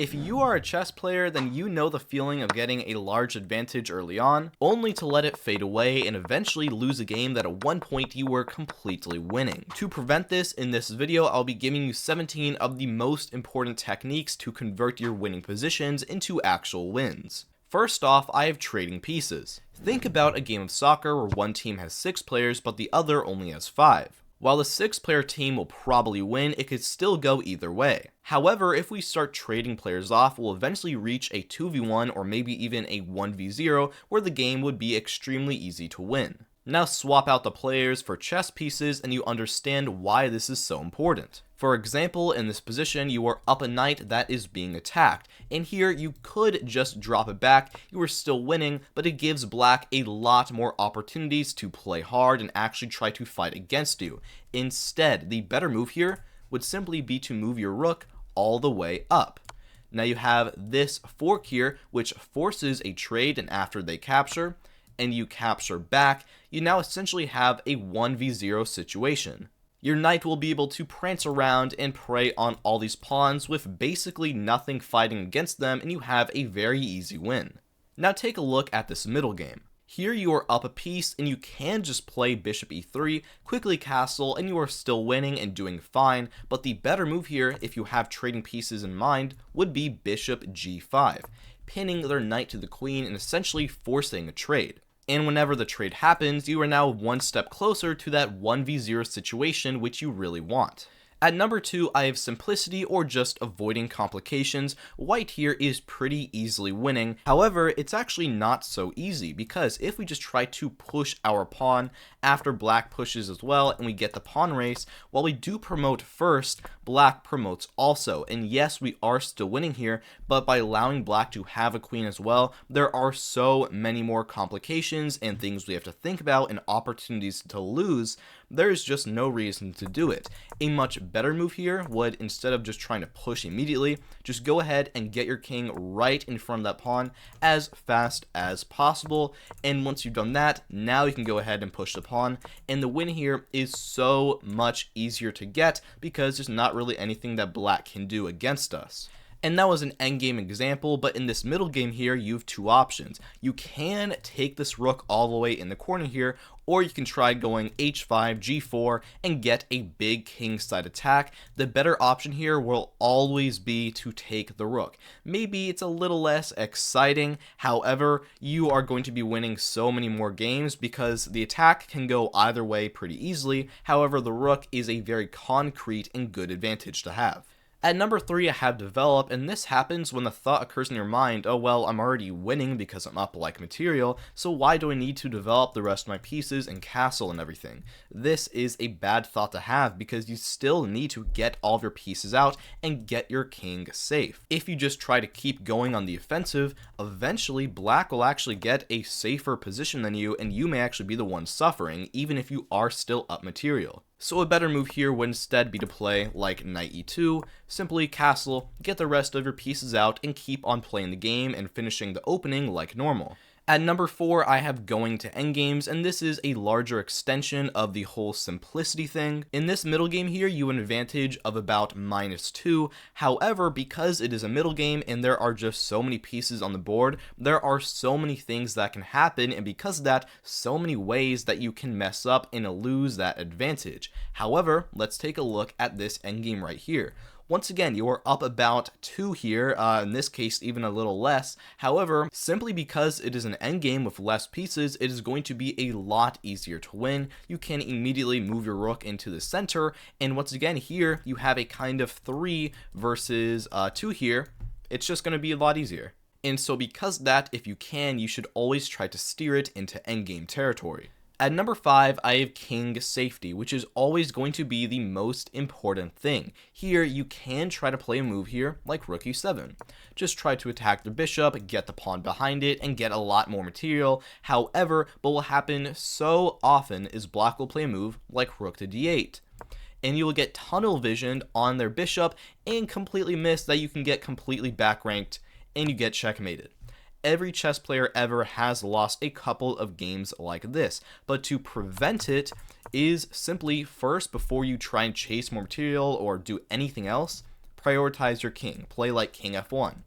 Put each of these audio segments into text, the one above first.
If you are a chess player, then you know the feeling of getting a large advantage early on, only to let it fade away and eventually lose a game that at one point you were completely winning. To prevent this, in this video, I'll be giving you 17 of the most important techniques to convert your winning positions into actual wins. First off, I have trading pieces. Think about a game of soccer where one team has 6 players but the other only has 5. While the 6-player team will probably win, it could still go either way. However, if we start trading players off, we'll eventually reach a 2v1 or maybe even a 1v0 where the game would be extremely easy to win. Now swap out the players for chess pieces and you understand why this is so important. For example, in this position, you are up a knight that is being attacked, and here you could just drop it back, you are still winning, but it gives black a lot more opportunities to play hard and actually try to fight against you. Instead, the better move here would simply be to move your rook all the way up. Now you have this fork here, which forces a trade, and after they capture, and you capture back, you now essentially have a 1v0 situation. Your knight will be able to prance around and prey on all these pawns with basically nothing fighting against them, and you have a very easy win. Now take a look at this middle game. Here you are up a piece and you can just play bishop e3, quickly castle, and you are still winning and doing fine, but the better move here, if you have trading pieces in mind, would be bishop g5, pinning their knight to the queen and essentially forcing a trade. And whenever the trade happens, you are now one step closer to that 1v0 situation which you really want. At number 2, I have simplicity or just avoiding complications. White here is pretty easily winning. However, it's actually not so easy because if we just try to push our pawn after black pushes as well and we get the pawn race, while we do promote first, black promotes also. And yes, we are still winning here, but by allowing black to have a queen as well, there are so many more complications and things we have to think about and opportunities to lose. There's just no reason to do it. A much better move here would, instead of just trying to push immediately, just go ahead and get your king right in front of that pawn as fast as possible. And once you've done that, now you can go ahead and push the pawn. And the win here is so much easier to get because there's not really anything that black can do against us. And that was an endgame example, but in this middle game here, you have 2 options. You can take this rook all the way in the corner here, or you can try going h5, g4, and get a big kingside attack. The better option here will always be to take the rook. Maybe it's a little less exciting, however, you are going to be winning so many more games because the attack can go either way pretty easily. However, the rook is a very concrete and good advantage to have. At number 3, I have develop, and this happens when the thought occurs in your mind, oh well, I'm already winning because I'm up like material, so why do I need to develop the rest of my pieces and castle and everything? This is a bad thought to have because you still need to get all of your pieces out and get your king safe. If you just try to keep going on the offensive, eventually black will actually get a safer position than you, and you may actually be the one suffering, even if you are still up material. So a better move here would instead be to play like knight e2, simply castle, get the rest of your pieces out, and keep on playing the game and finishing the opening like normal. At number 4, I have going to endgames, and this is a larger extension of the whole simplicity thing. In this middle game here, you have an advantage of about -2. However, because it is a middle game and there are just so many pieces on the board, there are so many things that can happen, and because of that, so many ways that you can mess up and lose that advantage. However, let's take a look at this endgame right here. Once again, you are up about 2 here, in this case even a little less. However, simply because it is an endgame with less pieces, it is going to be a lot easier to win. You can immediately move your rook into the center, and once again here, you have a kind of 3 versus 2 here. It's just going to be a lot easier. And so because of that, if you can, you should always try to steer it into endgame territory. At number 5, I have king safety, which is always going to be the most important thing. Here, you can try to play a move here, like rook e7. Just try to attack the bishop, get the pawn behind it, and get a lot more material. However, what will happen so often is black will play a move like rook to d8. And you will get tunnel visioned on their bishop and completely miss that you can get completely back ranked and you get checkmated. Every chess player ever has lost a couple of games like this, but to prevent it is simply first, before you try and chase more material or do anything else, prioritize your king, play like king f1.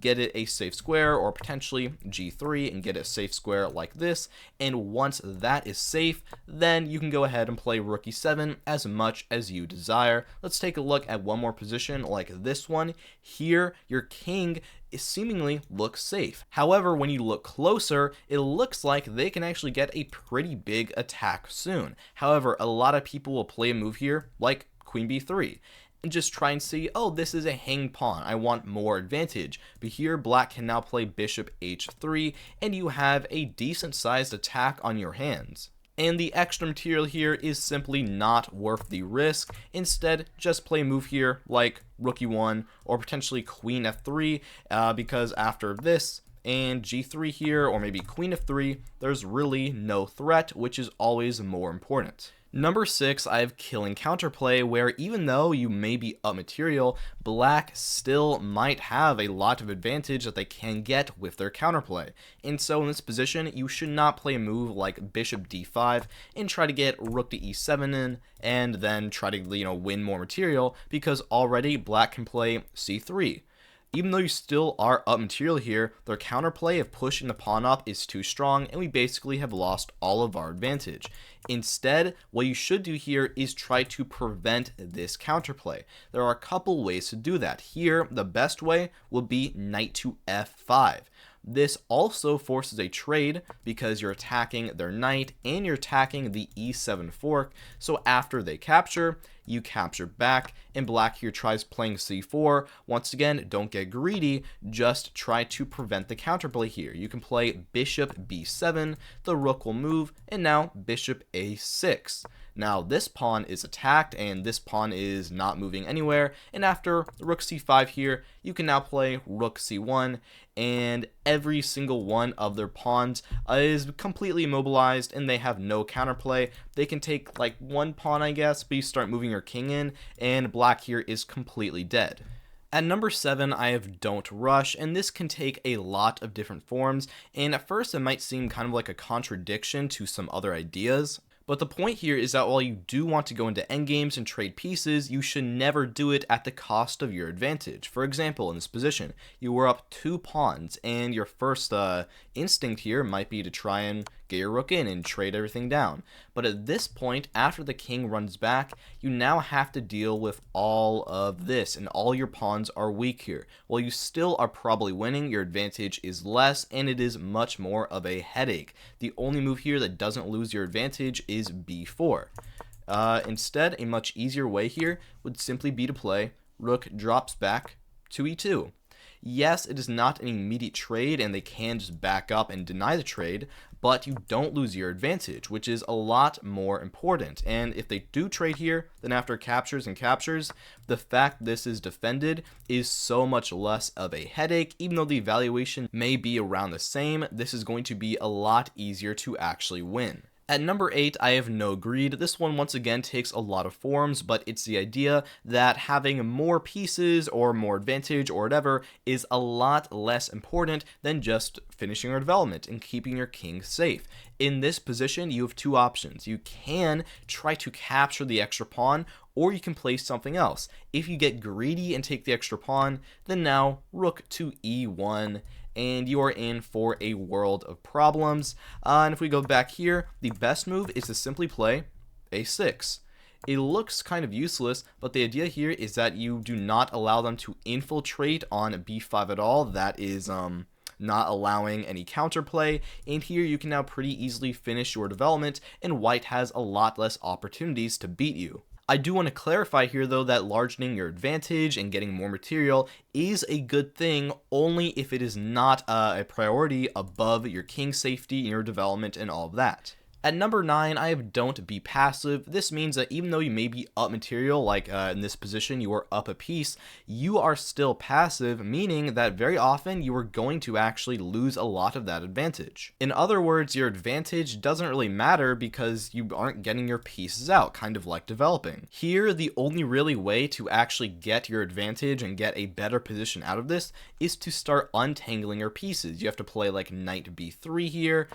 Get it a safe square, or potentially g3 and get a safe square like this, and once that is safe, then you can go ahead and play rook e7 as much as you desire. Let's take a look at one more position like this one. Here, your king seemingly looks safe. However, when you look closer, it looks like they can actually get a pretty big attack soon. However, a lot of people will play a move here like queen b3 and just try and see, oh, this is a hanged pawn, I want more advantage. But here, black can now play bishop h3, and you have a decent sized attack on your hands. And the extra material here is simply not worth the risk. Instead, just play a move here like rook e1 or potentially queen f3, because after this and g3 here, or maybe queen f3, there's really no threat, which is always more important. Number 6, I have killing counterplay, where even though you may be up material, black still might have a lot of advantage that they can get with their counterplay. And so in this position, you should not play a move like bishop d5 and try to get rook to e7 in, and then try to, win more material, because already black can play c3. Even though you still are up material here, their counterplay of pushing the pawn up is too strong, and we basically have lost all of our advantage. Instead, what you should do here is try to prevent this counterplay. There are a couple ways to do that. Here, the best way would be knight to f5. This also forces a trade because you're attacking their knight and you're attacking the e7 fork. So after they capture, you capture back, and black here tries playing c4. Once again, don't get greedy, just try to prevent the counterplay here. You can play bishop b7, the rook will move, and now bishop a6. Now this pawn is attacked and this pawn is not moving anywhere, and after rook c5 here, you can now play rook c1, and every single one of their pawns is completely immobilized and they have no counterplay. They can take like one pawn, I guess, but you start moving your king in, and black here is completely dead. At number 7, I have Don't Rush, and this can take a lot of different forms, and at first it might seem kind of like a contradiction to some other ideas. But the point here is that while you do want to go into endgames and trade pieces, you should never do it at the cost of your advantage. For example, in this position, you were up 2 pawns, and your first instinct here might be to try and get your rook in and trade everything down. But at this point, after the king runs back, you now have to deal with all of this, and all your pawns are weak here. While you still are probably winning, your advantage is less, and it is much more of a headache. The only move here that doesn't lose your advantage is b4. Instead, a much easier way here would simply be to play rook drops back to e2. Yes, it is not an immediate trade, and they can just back up and deny the trade, but you don't lose your advantage, which is a lot more important. And if they do trade here, then after captures and captures, the fact this is defended is so much less of a headache. Even though the valuation may be around the same, this is going to be a lot easier to actually win. At number 8, I have No Greed. This one once again takes a lot of forms, but it's the idea that having more pieces or more advantage or whatever is a lot less important than just finishing your development and keeping your king safe. In this position, you have 2 options. You can try to capture the extra pawn, or you can play something else. If you get greedy and take the extra pawn, then now rook to e1, and you are in for a world of problems. And if we go back here, the best move is to simply play a6. It looks kind of useless, but the idea here is that you do not allow them to infiltrate on b5 at all. That is not allowing any counterplay, and here you can now pretty easily finish your development, and white has a lot less opportunities to beat you. I do want to clarify here though that largening your advantage and getting more material is a good thing only if it is not a priority above your king safety, your development, and all of that. At number 9, I have Don't Be Passive. This means that even though you may be up material, like in this position you are up a piece, you are still passive, meaning that very often you are going to actually lose a lot of that advantage. In other words, your advantage doesn't really matter because you aren't getting your pieces out, kind of like developing. Here, the only really way to actually get your advantage and get a better position out of this is to start untangling your pieces. You have to play like knight b3 here,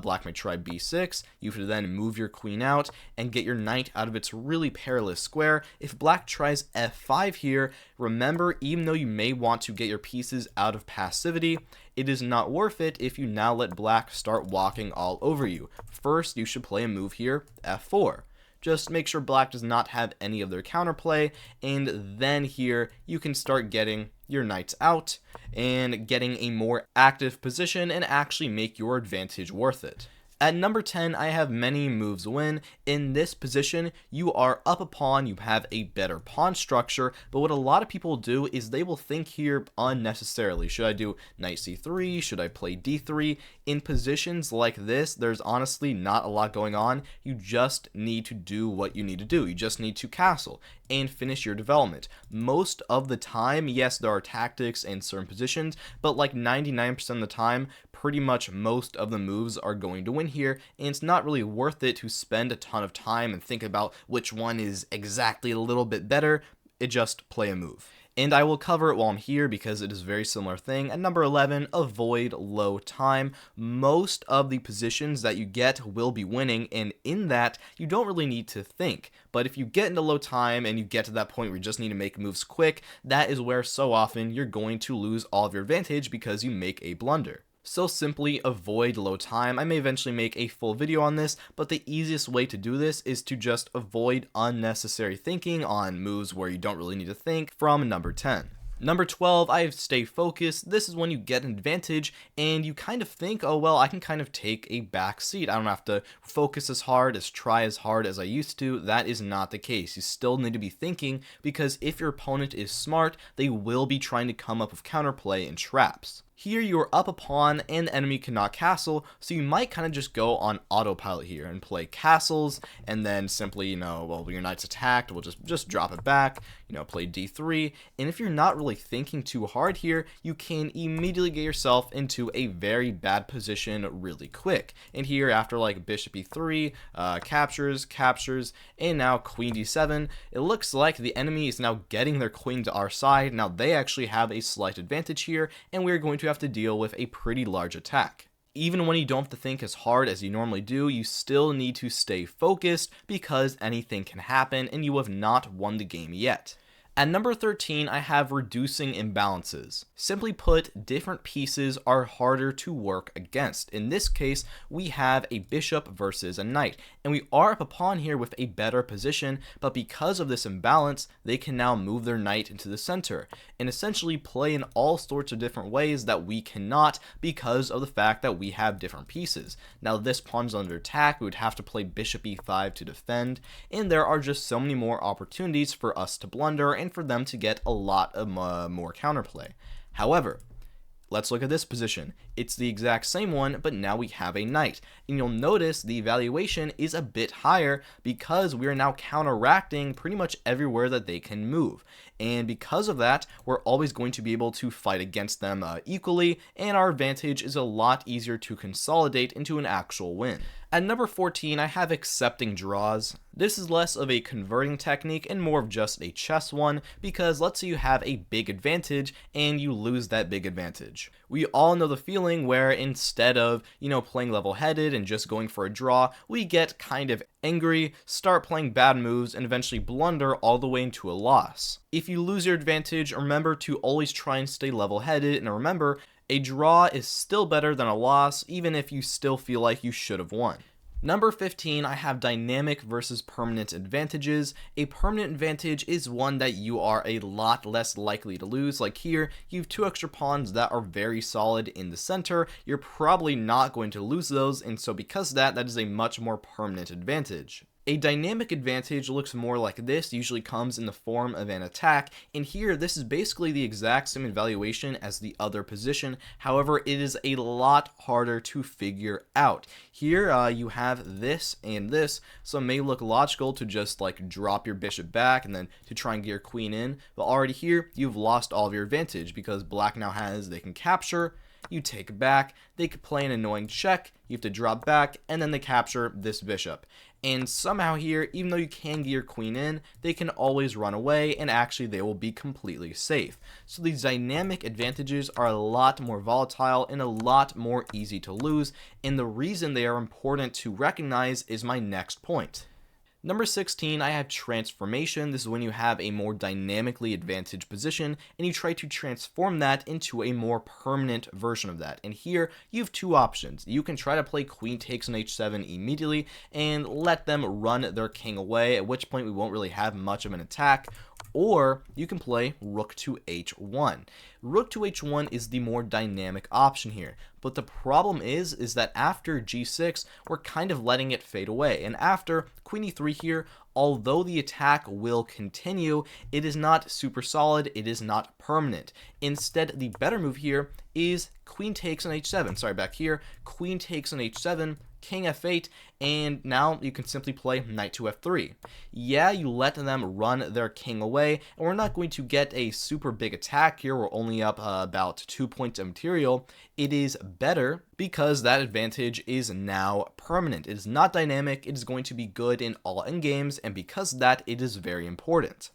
black may try b6, you have to then move your queen out and get your knight out of its really perilous square. If black tries f5 here, remember, even though you may want to get your pieces out of passivity, it is not worth it if you now let black start walking all over you. First, you should play a move here, f4. Just make sure black does not have any of their counterplay, and then here you can start getting your knights out and getting a more active position and actually make your advantage worth it. At number 10, I have many moves win. In this position, you are up a pawn, you have a better pawn structure, but what a lot of people do is they will think here unnecessarily. Should I do knight c3? Should I play d3? In positions like this, there's honestly not a lot going on. You just need to do what you need to do. You just need to castle and finish your development. Most of the time, yes, there are tactics in certain positions, but like 99% of the time, pretty much most of the moves are going to win here, and it's not really worth it to spend a ton of time and think about which one is exactly a little bit better. It just play a move. And I will cover it while I'm here because it is a very similar thing. At number 11, avoid low time. Most of the positions that you get will be winning, and in that, you don't really need to think. But if you get into low time and you get to that point where you just need to make moves quick, that is where so often you're going to lose all of your advantage because you make a blunder. So simply avoid low time. I may eventually make a full video on this, but the easiest way to do this is to just avoid unnecessary thinking on moves where you don't really need to think from number 10. Number 12, I have stay focused. This is when you get an advantage and you kind of think, oh well, I can kind of take a back seat. I don't have to focus as hard, try as hard as I used to. That is not the case. You still need to be thinking, because if your opponent is smart, they will be trying to come up with counterplay and traps. Here you are up a pawn and the enemy cannot castle, so you might kind of just go on autopilot here and play castles, and then simply, well, your knight's attacked, we'll just drop it back, play d3, and if you're not really thinking too hard here, you can immediately get yourself into a very bad position really quick. And here, after like bishop e3, captures, and now queen d7, it looks like the enemy is now getting their queen to our side. Now they actually have a slight advantage here, and we're going to have to deal with a pretty large attack. Even when you don't have to think as hard as you normally do, you still need to stay focused because anything can happen and you have not won the game yet. At number 13, I have reducing imbalances. Simply put, different pieces are harder to work against. In this case, we have a bishop versus a knight, and we are up a pawn here with a better position, but because of this imbalance, they can now move their knight into the center, and essentially play in all sorts of different ways that we cannot because of the fact that we have different pieces. Now this pawn's under attack, we would have to play bishop e5 to defend, and there are just so many more opportunities for us to blunder and for them to get a lot of more counterplay. However, let's look at this position. It's the exact same one, but now we have a knight. And you'll notice the evaluation is a bit higher because we are now counteracting pretty much everywhere that they can move. And because of that, we're always going to be able to fight against them equally, and our advantage is a lot easier to consolidate into an actual win. At number 14, I have accepting draws. This is less of a converting technique and more of just a chess one, because let's say you have a big advantage and you lose that big advantage. We all know the feeling where instead of, playing level-headed and just going for a draw, we get kind of angry, start playing bad moves, and eventually blunder all the way into a loss. If you lose your advantage, remember to always try and stay level-headed, and remember, a draw is still better than a loss, even if you still feel like you should have won. Number 15, I have dynamic versus permanent advantages. A permanent advantage is one that you are a lot less likely to lose. Like here, you have two extra pawns that are very solid in the center. You're probably not going to lose those, and so because of that, that is a much more permanent advantage. A dynamic advantage looks more like this, usually comes in the form of an attack, and here this is basically the exact same evaluation as the other position. However, it is a lot harder to figure out. Here you have this and this, so it may look logical to just like drop your bishop back and then to try and get your queen in, but already here you've lost all of your advantage because black now has, they can capture, you take it back, they could play an annoying check, you have to drop back, and then they capture this bishop. And somehow here, even though you can get your queen in, they can always run away, and actually they will be completely safe. So these dynamic advantages are a lot more volatile and a lot more easy to lose, and the reason they are important to recognize is my next point. Number 16, I have transformation. This is when you have a more dynamically advantaged position and you try to transform that into a more permanent version of that. And here you have two options. You can try to play queen takes on h7 immediately and let them run their king away, at which point we won't really have much of an attack. Or you can play rook to h1. Rook to h1 is the more dynamic option here. But the problem is that after g6, we're kind of letting it fade away. And after queen e3 here, although the attack will continue, it is not super solid, it is not permanent. Instead, the better move here is queen takes on h7. Sorry, back here, queen takes on h7, king f8, and now you can simply play knight to f3. Yeah, you let them run their king away, and we're not going to get a super big attack here. We're only up about 2 points of material. It is better because that advantage is now permanent. It is not dynamic. It is going to be good in all endgames, and because of that, it is very important.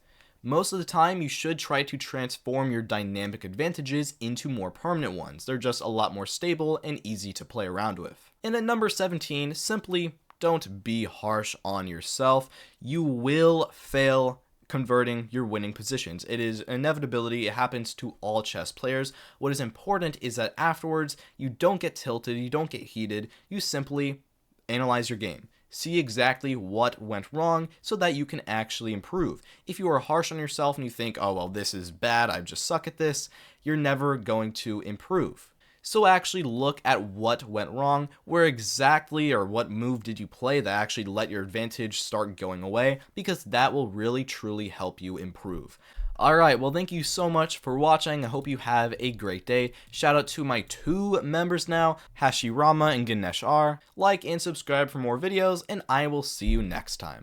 Most of the time, you should try to transform your dynamic advantages into more permanent ones. They're just a lot more stable and easy to play around with. And at number 17, simply don't be harsh on yourself. You will fail converting your winning positions. It is an inevitability. It happens to all chess players. What is important is that afterwards, you don't get tilted, you don't get heated, you simply analyze your game. See exactly what went wrong so that you can actually improve. If you are harsh on yourself and you think, oh, well, this is bad, I just suck at this, you're never going to improve. So actually look at what went wrong, where exactly or what move did you play that actually let your advantage start going away, because that will really truly help you improve. Alright, well, thank you so much for watching. I hope you have a great day. Shout out to my 2 members now, Hashirama and Ganesh R. Like and subscribe for more videos, and I will see you next time.